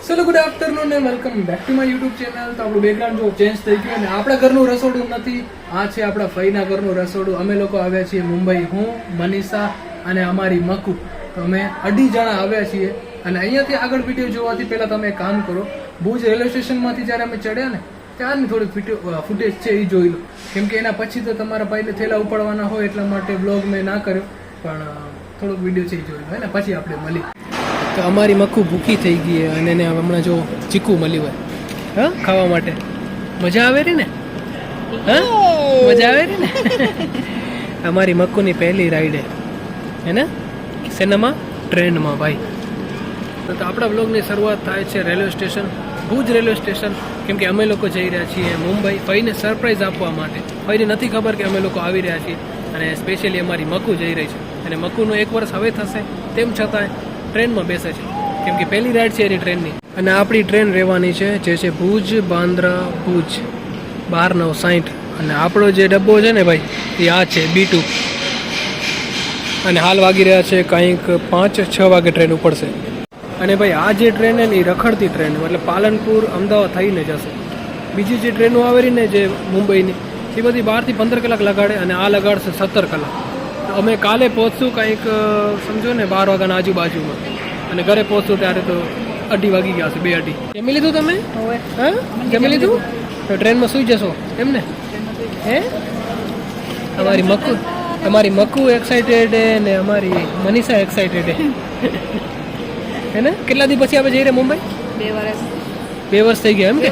ચલો good afternoon ને welcome back to my YouTube channel. તો આપણું બેકગ્રાઉન્ડ જો ચેન્જ થઈ ગયું અને આપણા ઘરનું રસોડું નથી, આ છે આપણા ફઈના ઘરનું રસોડું. અમે લોકો આવ્યા છીએ મુંબઈ, હું, મનીષા અને અમારી મકુ. તો અમે 2 જણા આવ્યા છીએ અને અહીંયાથી આગળ વિડીયો જોવાથી પહેલાં તમે એક કામ કરો, ભુજ રેલવે સ્ટેશનમાંથી જ્યારે અમે ચડ્યા ને ત્યારની થોડીક ફૂટેજ છે એ જોઈ લો, કેમ કે એના પછી તો તમારા ભાઈને થેલા ઉપાડવાના હોય એટલા માટે બ્લોગ મેં ના કર્યો, પણ થોડોક વિડીયો છે એ જોઈ લો ને પછી આપણે મળી. તો અમારી મક્કુ ભૂખી થઈ ગઈ અને એને હમણાં જો ચીકુ મળ્યું હોય હા ખાવા માટે. મજા આવે રહી ને? હા મજા આવે રહી ને? અમારી મક્કુની પહેલી રાઈડ હે ને સિનેમા ટ્રેનમાં ભાઈ. તો આપણા બ્લોગની શરૂઆત થાય છે railway station, Bhuj railway station, કેમ કે અમે લોકો જઈ રહ્યા છીએ મુંબઈ ફઈને સરપ્રાઈઝ આપવા માટે. ફઈને નથી ખબર કે અમે લોકો આવી રહ્યા છીએ અને સ્પેશિયલી અમારી મક્કુ જઈ રહી છે અને મક્કુનું 1 વર્ષ હવે થશે, તેમ છતાંય ટ્રેનમાં બેસે છે કેમ કે પહેલી રાઈડ છે એની ટ્રેનની. અને આપણી ટ્રેન રહેવાની છે જે છે ભુજ બાંદ્રા ભુજ 12:60 અને આપણો જે ડબ્બો છે ને ભાઈ એ આ છે B2 અને હાલ વાગી રહ્યા છે કંઈક 5-6 વાગે ટ્રેન ઉપડશે. અને ભાઈ આ જે ટ્રેન છે ને એ રખડતી ટ્રેન, મતલબ પાલનપુર અમદાવાદ થઈને જશે. બીજી જે ટ્રેનો આવેલી ને જે મુંબઈની એ બધી 12 થી 15 કલાક લગાડે અને આ લગાડશે 17 કલાક. તો અમે કાલે પહોંચશું કંઈક સમજો ને 12 વાગ્યાના આજુબાજુમાં અને ઘરે પહોંચશું ત્યારે તો 2:30 વાગી ગયા હશે, 2:30. જમી લીધું તમે? હા જમી લીધું? તો ટ્રેનમાં સૂઈ જશો એમ ને? હે અમારી મક્કુ એક્સાઇટેડ ને અમારી મનીષા એક્સાઇટેડ હે ને? કેટલા દી પછી આપણે જઈ રહ્યા મુંબઈ? 2 વર્ષ. 2 વર્ષ થઈ ગયા એમ કે?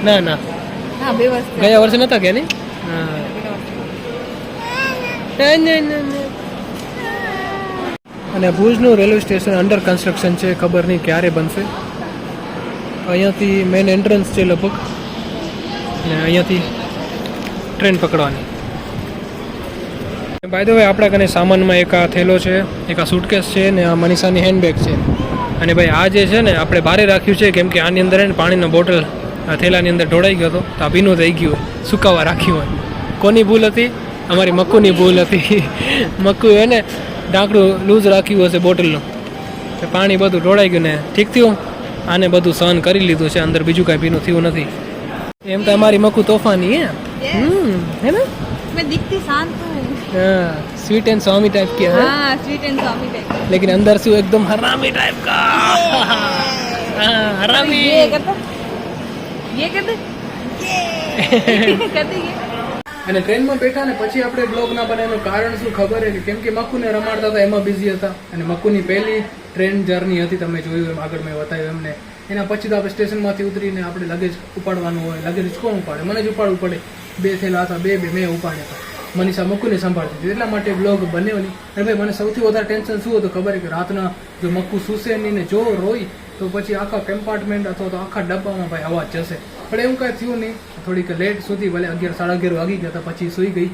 ના હા 2 વર્ષ ગયા વર્ષે નતા ગયા ને? હા. અને ભુજનું રેલવે સ્ટેશન અંડર કન્સ્ટ્રક્શન છે, ખબર નહીં ક્યારે બનશે. અહીંયાથી મેઇન એન્ટ્રન્સ છે લગભગ અને અહીંયાથી ટ્રેન પકડવાની. બાય ધ વે આપણા કને સામાનમાં એક આ થેલો છે, એક આ સૂટકેસ છે ને આ મનીષાની હેન્ડબેગ છે. અને ભાઈ આ જે છે ને આપણે બહાર રાખ્યું છે કેમ કે આની અંદર પાણીનો બોટલ આ થેલાની અંદર ઢોળાઈ ગયો હતો, તો આ ભીનું થઈ ગયું હોય, સુકાવા રાખ્યું હોય. કોની ભૂલ હતી? અમારી મક્કુની ભૂલ હતી. મક્કુ એને ઢાંકણું લૂઝ રાખ્યું હશે બોટલનું, તો પાણી બધું ઢોળાઈ ગયું ને ઠીક થયું. આને બધું સહન કરી લીધું છે, અંદર બીજું કાંઈ ભીનું થયું નથી. એમ તો અમારી મક્કુ તોફાની હે ને? मैं दिखती शांत हूँ. हाँ स्वीट एंड स्वामी टाइप की है. हाँ स्वीट एंड स्वामी टाइप. लेकिन अंदर से एकदम हरामी टाइप का. हरामी ये करते करते ये. અને ટ્રેનમાં બેઠા ને પછી આપણે બ્લોગ ના બનાવવાનું કારણ શું ખબર છે? કેમ કે મક્કુને રમાડતા હતા એમાં બિઝી હતા અને મક્કુની પહેલી ટ્રેન જર્ની હતી, તમે જોયું એમ આગળ મેં બતાવ્યું એમને. એના પછી તો આપણે સ્ટેશનમાંથી ઉતરીને આપણે લગેજ ઉપાડવાનું હોય. લગેજ કોણ ઉપાડે? મને જ ઉપાડવું પડે. 2 થેલા હતા, 2 મેં ઉપાડ્યા હતા. મનીષા મક્કુને સંભાળતી હતી, એટલા માટે બ્લોગ બન્યો નહીં. અને ભાઈ મને સૌથી વધારે ટેન્શન શું હતું ખબર છે? કે રાતના જો મક્કુ સૂસે નહીં ને જો રોઈ તો પછી આખા કમ્પાર્ટમેન્ટ અથવા તો આખા ડબ્બામાં ભાઈ અવાજ જશે. પણ એવું કાંઈ થયું નહીં. થોડીક લેટ સુધી ભલે 11-11:30 વાગી ગયા હતા પછી સૂઈ ગઈ.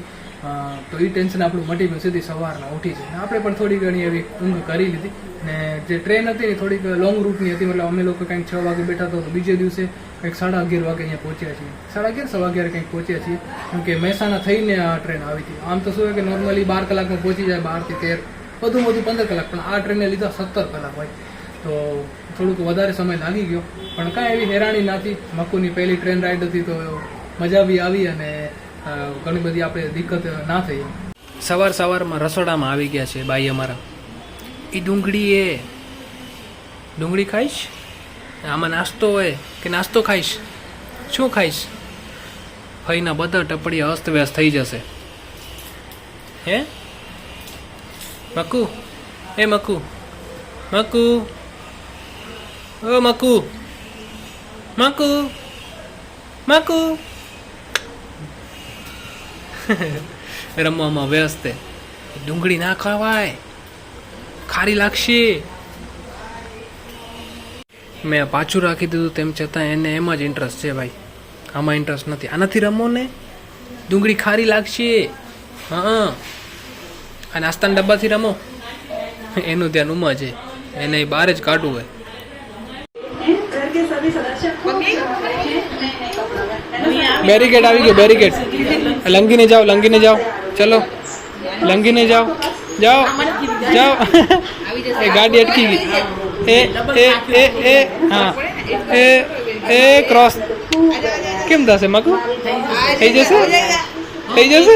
તો એ ટેન્શન આપણું મટી ગયું. સીધી સવારના ઉઠી છે. આપણે પણ થોડી ઘણી એવી ઊંઘ કરી લીધી. ને જે ટ્રેન હતી એ થોડીક લોંગ રૂટની હતી, મતલબ અમે લોકો કંઈક 6 વાગે બેઠા હતા તો બીજે દિવસે કંઈક 11:30 વાગે અહીંયા પહોંચ્યા છીએ. 11:30-11:15 કંઈક પહોંચ્યા છીએ, કેમ કે મહેસાણા થઈને આ ટ્રેન આવી હતી. આમ તો શું કે નોર્મલી 12 કલાકમાં પહોંચી જાય, 12 થી 13 વધુ 15 કલાક, પણ આ ટ્રેનને લીધા 17 કલાક હોય તો થોડુંક વધારે સમય લાગી ગયો. પણ કાંઈ એવી હેરાની નથી. મક્કુની પહેલી ટ્રેન રાઈડ હતી તો મજા બી આવી અને ઘણી બધી આપણે દિક્કત ના થઈ. સવારમાં રસોડામાં આવી ગયા છે બાઈ અમારા. એ ડુંગળી ખાઈશ? આમાં નાસ્તો હોય કે નાસ્તો ખાઈશ? શું ખાઈશ? ફઈના બધા ટપડિયા અસ્તવ્યસ્ત થઈ જશે. હે મક્કુ? એ મક્કુ મક્કુ ઓ મક્કુ મક્કુ મક્કુ રમવામાં વ્યસ્ત. ડુંગળી ના ખવાય, ખારી લાગશે. મેં પાછું રાખી દીધું, તેમ છતાં એને એમાં જ ઇન્ટરેસ્ટ છે ભાઈ, આમાં ઇન્ટરેસ્ટ નથી. આનાથી રમો ને, ડુંગળી ખારી લાગશે. હા આ નાસ્તાના ડબ્બાથી રમો, એનું ધ્યાન ઉમાં છે, એને બહાર જ કાઢવું હોય. બેરીકેડ આવી ગયો, બેરીકેડ. લંગીને જાઓ, લંગીને જાઓ, ચલો લંગીને જાઓ, જાઓ જાઓ. એ ગાડી અટકી ગઈ. એ એ એ એ હા એ ક્રોસ કેમ થશે મકુ થઈ જશે થઈ જશે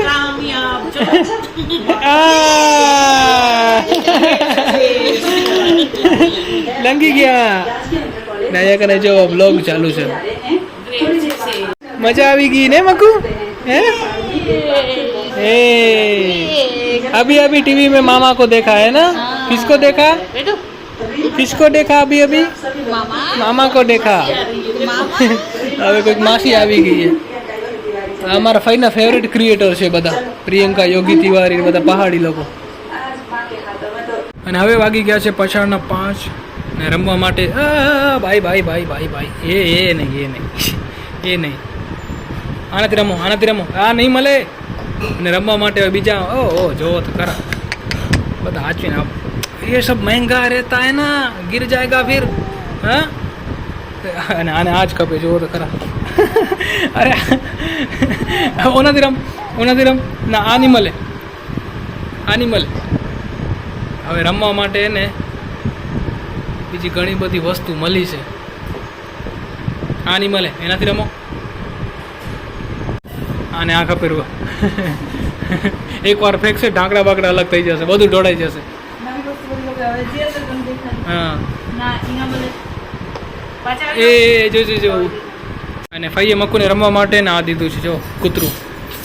લંગી ગયા નાયા કરે જો બ્લોગ ચાલુ છે મજા આવી ગઈ ને મકુ हे अभी अभी टीवी में मामा को देखा है ना किसको देखा किसको देखा अभी अभी मामा को देखा હવે કોઈક માસી આવી ગઈ છે આ અમારા ફઈના ફેવરેટ ક્રિએટર છે બધા પ્રિયંકા યોગી તિવારી બધા પહાડી લોકો અને હવે વાગી ગયા છે પછાડના 5 ને રમવા માટે ભાઈ ભાઈ ભાઈ ભાઈ ભાઈ એ નહીં આનાથી રમો આ નહીં મળે અને રમવા માટે હવે બીજા ઓ જો તો ખરા બધા હાચવીને આપ ये सब महंगा रहता है ना गिर जाएगा फिर हाँ અને આને આજ કપે જો તો ખરા અરે ઓનાથી રમ ના આની મળે હવે રમવા માટે એને બીજી ઘણી બધી વસ્તુ મળી છે આની મળે એનાથી રમો આને આ ખપે રૂ એકવાર ફેંકશે ઢાંકડા બાકડા અલગ થઈ જશે બધું ઢોળાઈ જશે હા એ જો અને ફઈએ મકુને રમવા માટે ને આ દીધું છે જો કૂતરું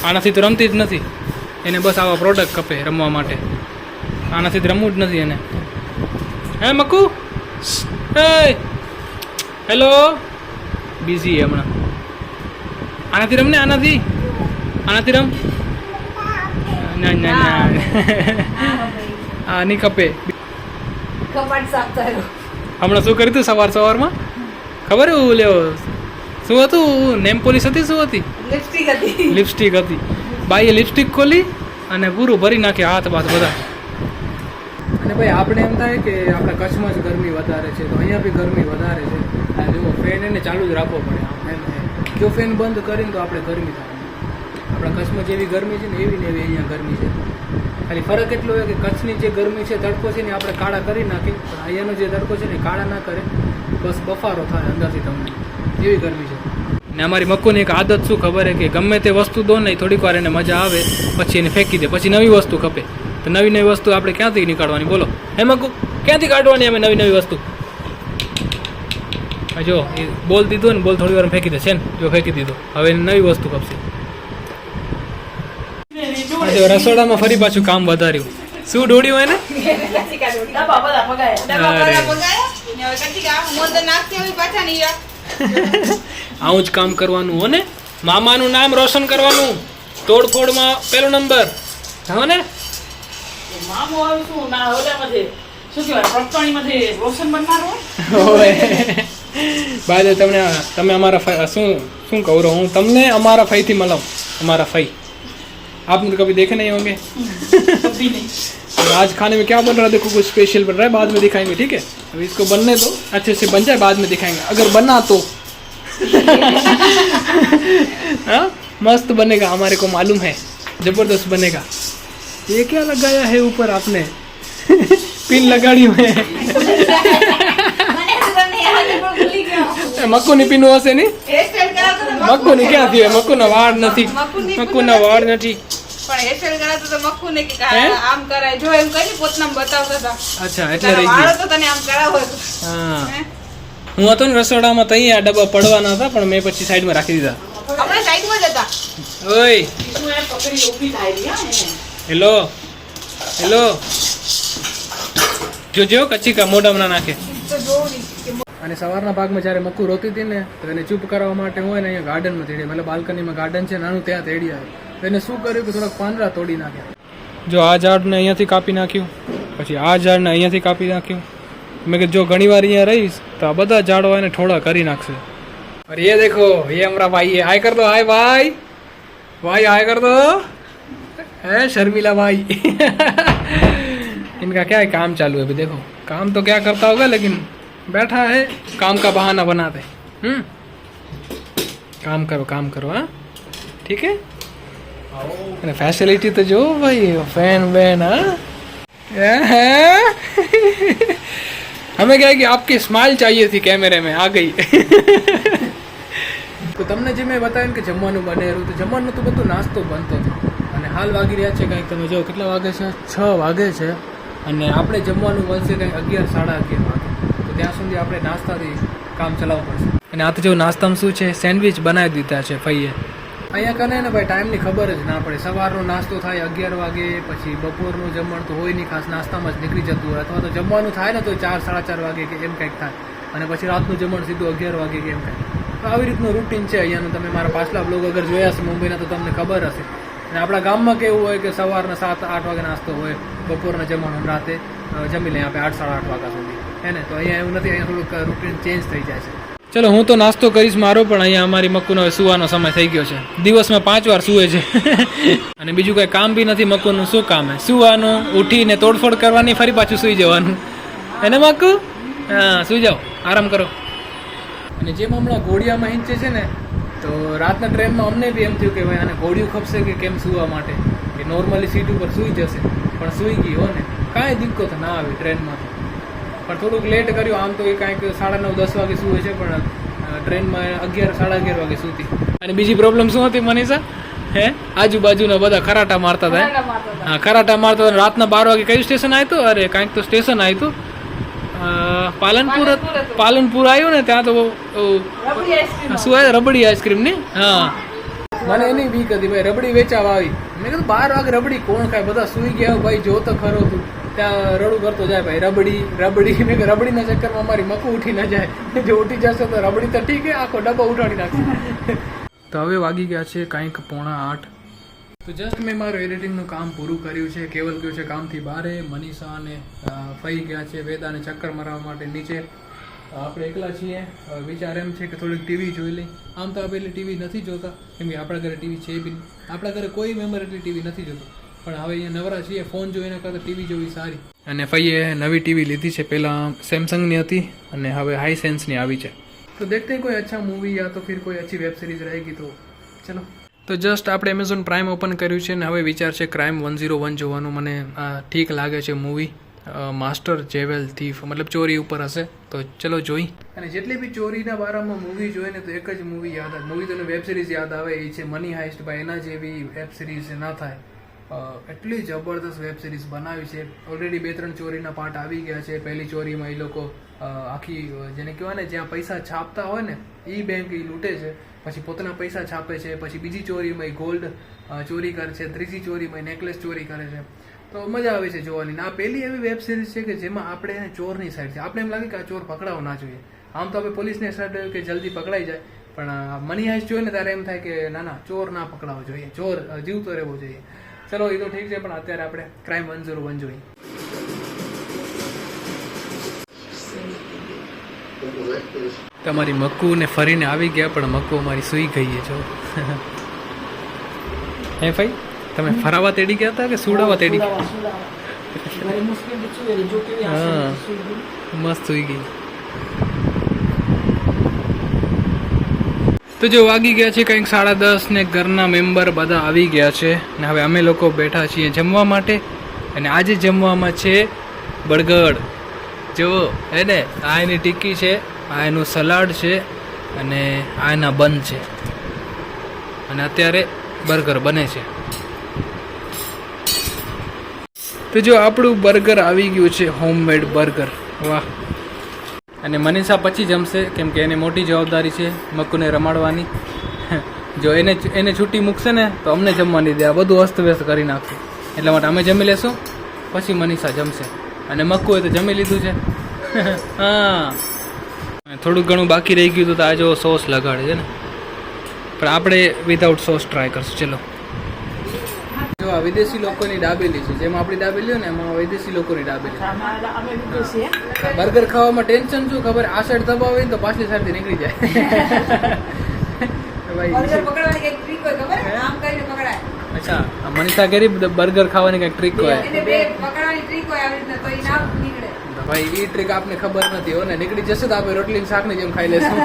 આનાથી તો રમતી જ નથી એને બસ આવા પ્રોડક્ટ કપે રમવા માટે આનાથી તો રમવું જ નથી એને હે મકુ હેલો બિઝી હમણાં આનાથી રમ ને આનાથી રમ ના આ નહીં કપે હમણાં શું કર્યું હતું સવારમાં ખબર એવું લેવો શું હતું નેમ પોલિસ હતી શું હતી લિપસ્ટિક હતી બાઈએ લિપસ્ટિક ખોલી અને પૂરું ભરી નાખ્યા હાથ બાથ બધા અને ભાઈ આપણે એમ થાય કે આપણા કચ્છમાં જ ગરમી વધારે છે તો અહીંયા બી ગરમી વધારે છે અને જો ફેન એને ચાલુ જ રાખવો પડે એમ જો ફેન બંધ કરીને તો આપણે ગરમી થાય આપણા કચ્છમાં જેવી ગરમી છે ને એવી અહીંયા ગરમી છે ખાલી ફરક એટલો હોય કે કચ્છની જે ગરમી છે તડકો છે ને આપણે કાળા કરી નાખીએ પણ અહીંયાનો જે તડકો છે ને કાળા ના કરે બસ બફારો થાય અંદરથી તમને એવી ગરમી છે ને અમારી મક્કુની એક આદત શું ખબર છે કે ગમે તે વસ્તુ દો નહીં થોડીક વાર એને મજા આવે પછી એને ફેંકી દે પછી નવી વસ્તુ ખપે તો નવી વસ્તુ આપણે ક્યાંથી નીકાળવાની બોલો હે મક્કુ ક્યાંથી કાઢવાની અમે નવી વસ્તુ જો એ બોલ દીધો ને બોલ થોડી વાર ફેંકી દે છે ને જો ફેંકી દીધો હવે એને નવી વસ્તુ ખપશે રસોડામાં ફરી પાછું કામ વધાર્યું શું દોડ્યું એને આવું જ કામ કરવાનું હો ને મામાનું નામ રોશન કરવાનું તોડફોડમાં પહેલો નંબર હો ને બાદ તમે અમારા શું કહું રહો હું તમને અમારા ફઈથી મળાવું અમારા ફઈ आपने तो कभी देखे नहीं होंगे आज खाने में क्या बन रहा है देखो कुछ स्पेशल बन रहा है बाद में दिखाएंगे ठीक है अभी इसको बनने दो अच्छे से बन जाए बाद में दिखाएंगे अगर बना तो हाँ मस्त बनेगा हमारे को मालूम है जबरदस्त बनेगा ये क्या लगाया है ऊपर आपने पिन लगाड़ी हुए મક્કુની પીનું હશે ને મક્કુની ક્યાં થયું મક્કુના વાળ નથી મક્કુના વાળ નથી પણ હેરસ્ટાઈલ કરાતો તો મક્કુને કે આમ કરાય જો એમ કરી પોતનામ બતાવતા હતા અચ્છા એટલે રહી ગયું વાળ તો તને આમ કરાવો હા હું હતો ને રસોડામાં તઈ આ ડબ્બા પડવાના હતા પણ મેં પછી સાઈડમાં રાખી દીધા આપણે સાઈડમાં જ હતા ઓય હેલો જોજો કચ્ચી કા મોઢામાં ના નાખે અને સવારના ભાગમાં જ્યારે મક્કુ રોતી હતી ને તો એને ચૂપ કરવા માટે હોય ને અહીંયા ગાર્ડનમાં તેડી મતલબ બાલ્કનીમાં ગાર્ડન છે નાનું ત્યાં તેડી આવે તો એને શું કર્યું કે થોડાક પાંદડા તોડી નાખ્યા જો આ ઝાડને અહીંયાથી કાપી નાખ્યું પછી આ ઝાડને અહીંયાથી કાપી નાખ્યું મેં કીધું જો ઘણી વાર અહીંયા રહીશ તો આ બધા ઝાડો એને થોડા કરી નાખશે અરે ये देखो ये हमारा भाई है हाय कर दो हाय भाई हाय कर दो है शर्मिला भाई इनका क्या है काम चालू है अभी देखो काम तो क्या करता होगा लेकिन बैठा है काम का बहाना बनाते काम करो हाँ ठीक है અને ફેસિલિટી તો જો ભાઈ ફેન બેન હા हमें क्या है कि आपकी स्माइल चाहिए थी कैमरे में आ गई તો તમને જે મેં બતાવ્યું કે જમવાનું બનેલું તો જમવાનું તો બધું નાસ્તો બનતો હતો અને હાલ વાગી રહ્યા છે કંઈક તમે જો કેટલા વાગે છે 6 વાગે છે અને આપણે જમવાનું બનશે કંઈક 11 સાડા 11 વાગે તો ત્યાં સુધી આપણે નાસ્તાથી કામ ચલાવવું પડશે અને આ તો જો નાસ્તામાં શું છે સેન્ડવિચ બનાવી દીધા છે ફઈએ અહીંયા કને ને ભાઈ ટાઈમની ખબર જ ના પડે સવારનો નાસ્તો થાય 11 વાગે પછી બપોરનું જમવાનું તો હોય નહીં ખાસ નાસ્તામાં જ નીકળી જતું હોય અથવા તો જમવાનું થાય ને તો 4 સાડા 4 વાગે કે એમ કંઈક થાય અને પછી રાતનું જમવાનું સીધું 11 વાગે કે એમ કંઈક તો આવી રીતનું રૂટીન છે અહીંયાનું તમે મારા પાછલા બ્લોગ અગર જોયા છે મુંબઈના તો તમને ખબર હશે અને આપણા ગામમાં કેવું હોય કે સવારના 7-8 વાગે નાસ્તો હોય બપોરના જમવાનું રાતે જમી લઈએ આપણે 8 સાડા 8 વાગ્યા સુધી હે ને તો અહીંયા એવું નથી અહીંયા થોડુંક રૂટીન ચેન્જ થઈ જાય છે ચલો હું તો નાસ્તો કરીશ મારો પણ અહીંયા અમારી મક્કુનો સુવાનો સમય થઈ ગયો છે દિવસમાં 5 વાર સૂવે છે અને બીજું કંઈ કામ બી નથી મક્કુનું શું કામ હે સુવાનું ઉઠીને તોડફોડ કરવાની ફરી પાછું સૂઈ જવાનું એને મક્કુ હા સૂઈ જાઓ આરામ કરો અને જેમ હમણાં ઘોડિયામાં હિંચે છે ને તો રાતના ટ્રેનમાં અમને બી એમ થયું કે ભાઈ આને ઘોડિયું ખપશે કે કેમ સૂવા માટે કે નોર્મલી સીટ ઉપર સૂઈ જશે પણ સૂઈ ગઈ હો ને કાંઈ દિક્કત ના આવી ટ્રેનમાં પણ થોડુંક લેટ કર્યું આમ તો એ કાંઈક 9:30-10 વાગે સૂવે છે પણ ટ્રેનમાં 11 સાડા 11 વાગે સૂતી અને બીજી પ્રોબ્લેમ શું હતી મનીષા હે આજુબાજુના બધા ખરાટા મારતા હતા હા ખરાટા મારતા હતા રાતના 12 વાગે કયું સ્ટેશન આવ્યું હતું અરે કાંઈક તો સ્ટેશન આવ્યું હતું પાલનપુર આવ્યું ને ત્યાં તો શું આવે રબડી આઈસ્ક્રીમ ની હા મને એની બીક હતી ભાઈ રબડી વેચાવા આવી મેં કીધું 12 વાગે રબડી કોણ ખાય બધા સૂઈ ગયા ભાઈ જો તો ખરો તું ત્યાં રડું કરતો જાય ભાઈ રબડી મેં કીધું રબડીના ચક્કરમાં અમારી મકુ ઉઠી ના જાય જો ઉઠી જશે તો રબડી તો ઠીક આખો ડબ્બો ઉઠાડી નાખશે તો હવે વાગી ગયા છે કાંઈક 7:45 તો જસ્ટ મેં મારું એડિટિંગનું કામ પૂરું કર્યું છે કેવલ ગયું છે કામથી બહારે મનીષા અને ફઈ ગયા છે વેદાને ચક્કર મારવા માટે નીચે આપણે એકલા છીએ વિચાર એમ છે કે થોડીક ટીવી જોઈ લઈ આમ તો આપણે એટલી ટીવી નથી જોતા કેમ કે આપણા ઘરે ટીવી છે બી નહીં આપણા ઘરે કોઈ મેમ્બર એટલી ટીવી નથી જોતું પણ હવે અહીંયા નવરા છીએ ફોન જોઈને કરતાં ટીવી જોવી સારી અને ફઈએ નવી ટીવી લીધી છે પહેલાં સેમસંગની હતી અને હવે હાઈસેન્સની આવી છે તો દેખતે કોઈ અચ્છા મૂવી યા તો ફિર કોઈ અચ્છી વેબ સિરીઝ રહેગી તો ચલો તો જસ્ટ આપણે એમેઝોન પ્રાઇમ ઓપન કર્યું છે ને હવે વિચાર છે ક્રાઇમ 101 જોવાનું મને ઠીક લાગે છે મૂવી માસ્ટર જેવેલ થીફ મતલબ ચોરી ઉપર હશે તો ચલો જોઈ અને જેટલી બી ચોરીના બારામાં મૂવી જોઈને તો એક જ મૂવી યાદ આવે મૂવી તો વેબ સિરીઝ યાદ આવે એ છે મની હાઇસ્ટ ભાઈ એના જેવી વેબ સિરીઝ ના થાય એટલી જબરદસ્ત વેબ સિરીઝ બનાવી છે ઓલરેડી 2-3 ચોરીના પાર્ટ આવી ગયા છે પહેલી ચોરીમાં એ લોકો આખી જેને કહેવાય ને જ્યાં પૈસા છાપતા હોય ને એ બેંક એ લૂંટે છે પછી પોતાના પૈસા છાપે છે પછી બીજી ચોરીમાં ગોલ્ડ ચોરી કરે છે ત્રીજી ચોરીમાં નેકલેસ ચોરી કરે છે તો મજા આવે છે જોવાની આ પહેલી એવી વેબ સિરીઝ છે કે જેમાં આપણે એને ચોરની સાઈડ છે આપણે એમ લાગે કે આ ચોર પકડાવો ના જોઈએ આમ તો આપણે પોલીસને સાઈડ કે જલ્દી પકડાઈ જાય પણ મની હાઇસ્ટ જોઈએ ને ત્યારે એમ થાય કે ના ના ચોર ના પકડાવો જોઈએ ચોર જીવતો રહેવો જોઈએ ચલો એ તો ઠીક છે પણ અત્યારે આપણે ક્રાઇમ 101 જોઈએ તમારી મક્કુ ને ફરીને આવી ગયા પણ મક્કુ અમારી સૂઈ ગઈ છે જો હે ભાઈ તમે ફરાવા તેડી ગયા હતા કે સુડાવા તેડી ગયા હા મસ્ત સૂઈ ગઈ તો જો વાગી ગયા છે કંઈક 10:30 ને ઘરના મેમ્બર બધા આવી ગયા છે ને હવે અમે લોકો બેઠા છીએ જમવા માટે અને આજે જમવામાં છે બર્ગર જો હે ને આ એની ટિક્કી છે આ એનું સલાડ છે અને આ એના બન છે અને અત્યારે બર્ગર બને છે તો જો આપણું બર્ગર આવી ગયું છે હોમમેડ બર્ગર વાહ અને મનીષા પછી જમશે કેમ કે એને મોટી જવાબદારી છે મક્કુને રમાડવાની જો એને છૂટી મૂકશે ને તો અમને જમવાની દે આ બધું અસ્તવ્યસ્ત કરી નાખશે એટલા માટે અમે જમી લેશું પછી મનીષા જમશે અને મક્કુએ તો જમી લીધું છે હા થોડુંક ઘણું બાકી રહી ગયું તો આ જો સોસ લગાડે છે ને પણ આપણે વિધાઉટ સોસ ટ્રાય કરશું ચલો જો આ વિદેશી લોકોની દાબેલી છે જેમ આપણી દાબેલી હોય ને એમાં વિદેશી લોકોની દાબેલી બર્ગર ખાવામાં ટેન્શન શું ખબર આ સાઈડ દબાવે ને તો પાછલી સાઈડથી નીકળી જાય અચ્છા મનીષા કરી બર્ગર ખાવાની કઈક ટ્રીક હોય ભાઈ એ ટ્રીક આપને ખબર નથી હો ને નીકળી જશે તો આપણે રોટલી શાકની જેમ ખાઈ લેશું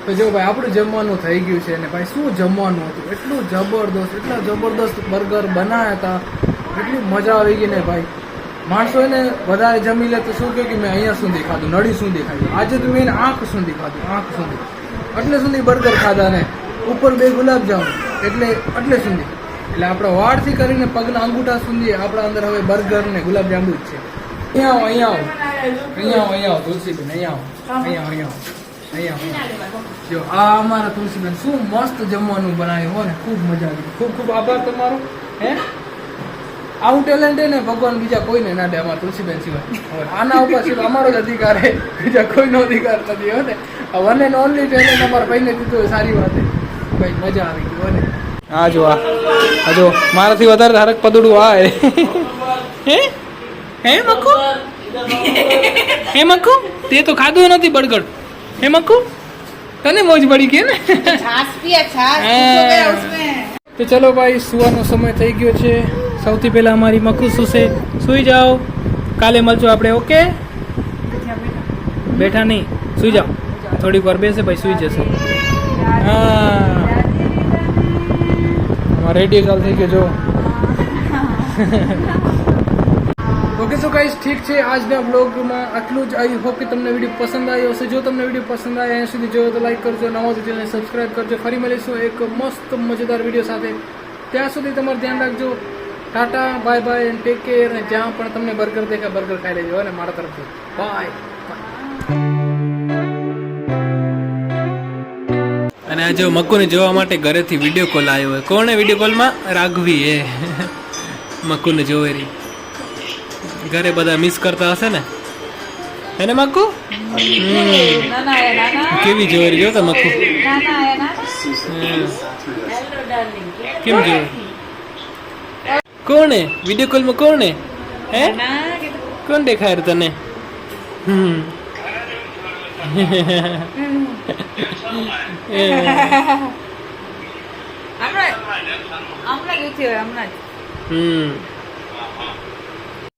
તો જો ભાઈ આપણું જમવાનું થઈ ગયું છે અને ભાઈ શું જમવાનું હતું એટલું જબરદસ્ત એટલા જબરદસ્ત બર્ગર બનાવ્યા હતા એટલી મજા આવી ગઈ ને ભાઈ માણસો એને વધારે જમી લે તો શું કહે કે મેં અહીંયા સુધી ખાધું, નળી સુધી ખાધું. આજે તો મેં આંખ સુધી ખાધું, આંખ સુધી. એટલે સુધી બર્ગર ખાધા ને ઉપર 2 ગુલાબજામુન, એટલે સુધી. એટલે આપણા વાળથી કરીને પગના અંગૂઠા સુધી આપણા અંદર હવે બર્ગર ને ગુલાબજાંબુ જ છે. અહીંયા આવો તુલસીબેન, અહીંયા આવો. જો આ અમારા તુલસીબેન શું મસ્ત જમવાનું બનાવ્યું હો ને, ખૂબ મજા આવી. ખૂબ ખૂબ આભાર તમારો. હે આવું ટેલેન્ટ ને ભગવાન બીજા કોઈને ના દે અમારા તુલસીબેન સિવાય. હવે આના ઉપર સિર્ફ અમારો જ અધિકાર છે, બીજા કોઈનો અધિકાર નથી. હો ને આ વન એન્ડ ઓનલી ટેલેન્ટ અમારા ભાઈને દીધું હોય, સારી વાત છે ભાઈ, મજા આવી ગઈ. હો ને આ જો આ જો મારાથી વધારે હરક પદડું આ હે મક્કુ, હે મક્કુ તે તો ખાધું નથી બર્ગર. હે મક્કુ તને મોજ પડી ગઈ ને. छाछ पिया छाछ कुछ हो गया उसमें. તો ચલો ભાઈ, સુવાનો સમય થઈ ગયો છે. સૌથી પહેલા અમારી મક્કુ સુશે. સુઈ જાઓ, કાલે મળજો આપણે. ઓકે બેઠા નહીં, સુઈ જાઓ. થોડીક વાર બેસે ભાઈ, સુઈ જશે. હા રેડિયો ચાલુ થઈ ગયો જો. ઓકે સો ગાઈસ, ઠીક છે. આજના બ્લોગમાં આટલું જ. આઈ હોપ કે તમને વિડીયો પસંદ આવ્યો હશે. જો તમને વિડીયો પસંદ આવે અહીંયા સુધી જોયો તો લાઈક કરજો, નવા તો ચેનલને સબસ્ક્રાઈબ કરજો. ફરી મળીશું એક મસ્ત મજેદાર વિડીયો સાથે. ત્યાં સુધી તમારું ધ્યાન રાખજો. Tata, bye bye and take care. અને જ્યાં પણ તમને બર્ગર દેખાય બર્ગર ખાઈ લેજો અને મારા તરફથી બાય. અને આ જો મક્કુને જોવા માટે ઘરેથી વિડીયો કોલ આવ્યો હોય. કોણે વિડીયો કોલમાં? રાઘવી એ મક્કુને જોવે રહી. ઘરે બધા મિસ કરતા હશે ને, એને મક્કુ? नाना आया नाना. કેવી જોવે રહી જો તો મક્કુ. नाना आया नाना. Hello darling. કેમ જોવે? કોણે વિડીયો કોલમાં? કોણે? હે नाना के કોણ દેખાય તને? हमारा हमारा जो थे हमारा હમ